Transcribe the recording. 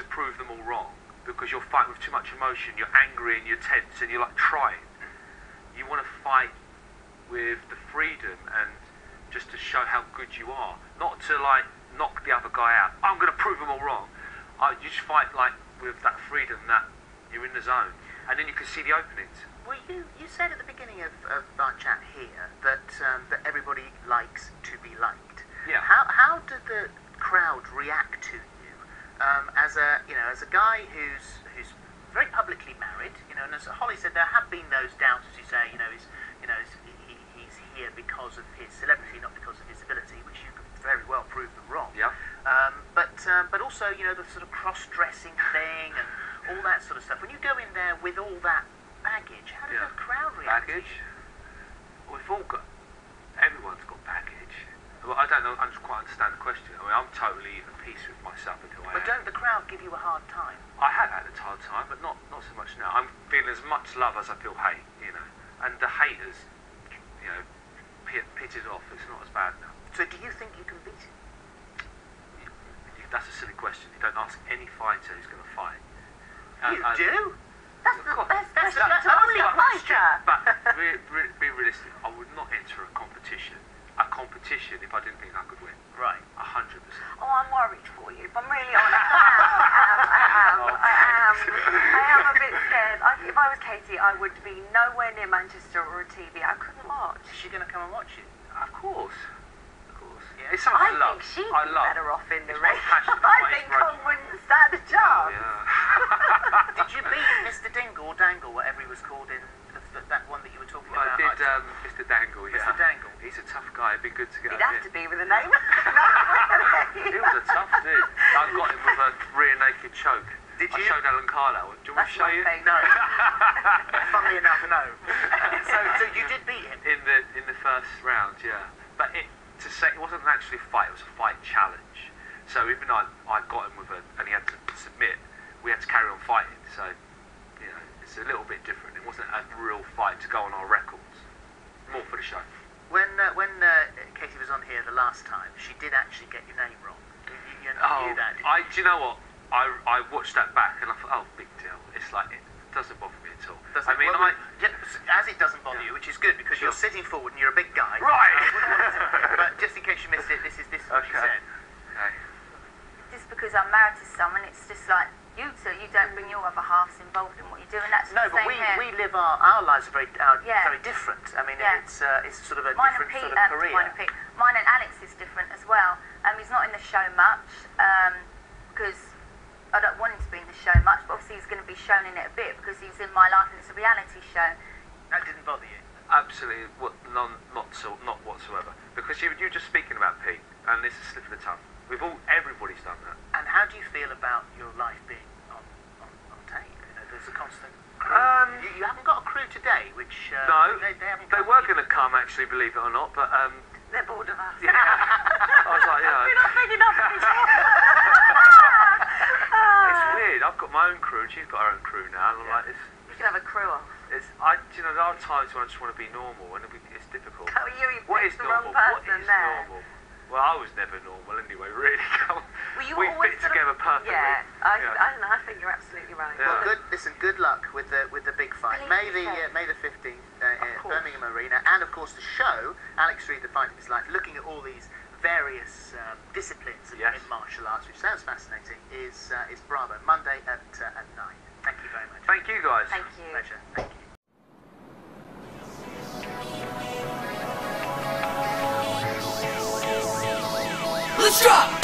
to prove them all wrong because you're fighting with too much emotion, you're angry and you're tense and you're like trying. You want to fight with the freedom and just to show how good you are, not to like knock the other guy out. I'm going to prove them all wrong. You just fight like with that freedom that you're in the zone, and then you can see the openings. Well, you said at the beginning of our chat here that that everybody likes to be liked. Yeah. How did the crowd react to you as a guy who's very publicly married? You know, and as Holly said, there have been those doubts, as you say. He's here because of his celebrity, not because of his ability, which you could very well prove them wrong. Yeah. But also, you know, the sort of cross-dressing thing and all that sort of stuff. When you go in there with all that baggage, how does the crowd react? Baggage? We've all got. Everyone's got baggage. Well, I don't know. I just quite understand the question. I mean, I'm totally at peace with myself and who I am. But don't the crowd give you a hard time? I have had a hard time, but not so much now. I'm feeling as much love as I feel hate. You know, and the haters, you know, pitted off. It's not as bad now. So, do you think you can beat him? That's a silly question. You don't ask any fighter who's going to fight. You do? That's the best question to only fighter. But be realistic. I would not enter a competition if I didn't think I could win. Right. 100%. Oh, I'm worried for you. If I'm really honest, I am a bit scared. If I was Katie, I would be nowhere near Manchester or a TV. I couldn't watch. Is she going to come and watch you? Of course. Yeah. It's something I love. Think she'd I be love. better off in the It's my race. passion, it's I my think inspiration. I wouldn't stand a chance. Yeah. Did you beat Mr. Dingle or Dangle, whatever he was called in that one that you were talking I about? did Mr. Dangle, yeah. Mr. Dangle. He's a tough guy. It'd be good to get He'd have him. to be with a name. He was a tough dude. I got him with a rear naked choke. Did you? I showed Alan Carlisle. Do you want me to show you? No. Funnily enough, no. So you did beat him? In the first round, yeah. But it wasn't actually a fight, it was a fight challenge. So even though I got him and he had to submit, we had to carry on fighting. So, you know, it's a little bit different. It wasn't a real fight to go on our records. More for the show. When Katie was on here the last time, she did actually get your name wrong. You knew that, didn't you? Do you know what? I watched that back and I thought, oh, big deal. It's like, it doesn't bother me at all. As it doesn't bother you, which is good because you're sitting forward and you're a big guy. Right! But just in case you missed it, this is what she said. Okay. Just because I'm married to someone, it's just like you two. You don't bring your other halves involved in what you do, and that's No, the but same here. we live our lives are very different. I mean, it's sort of a Mine different and Pete, sort of career. Mine and Alex is different as well. He's not in the show much because I don't want him to be in the show much, but obviously he's going to be shown in it a bit because he's in my life and it's a reality show. That didn't bother you? Absolutely, not whatsoever. Because you were just speaking about Pete, and it's a slip of the tongue. Everybody's done that. And how do you feel about your life being on tape? You know, there's a constant crew. You haven't got a crew today, which no, they haven't. They were going to come, actually, believe it or not, but they're bored of us. yeah, I was like, We're not big enough for each other. It's weird. I've got my own crew, and she's got her own crew now, and I'm like, You can have a crew off. there are times when I just want to be normal, and it's difficult. Oh, you What is picked the wrong normal? What person is there. normal? Well, I was never normal anyway, really. Well, We fit together perfectly. Yeah, I don't know. I think you're absolutely right. Yeah. Well, good luck with the big fight. May the 15th at Birmingham Arena, and of course the show, Alex Reid, The Fight of His Life, looking at all these various disciplines in martial arts, which sounds fascinating, is Bravo, Monday at 9. Thank you very much. Thank you, guys. Thank you. Pleasure. Thank you. Let's drop!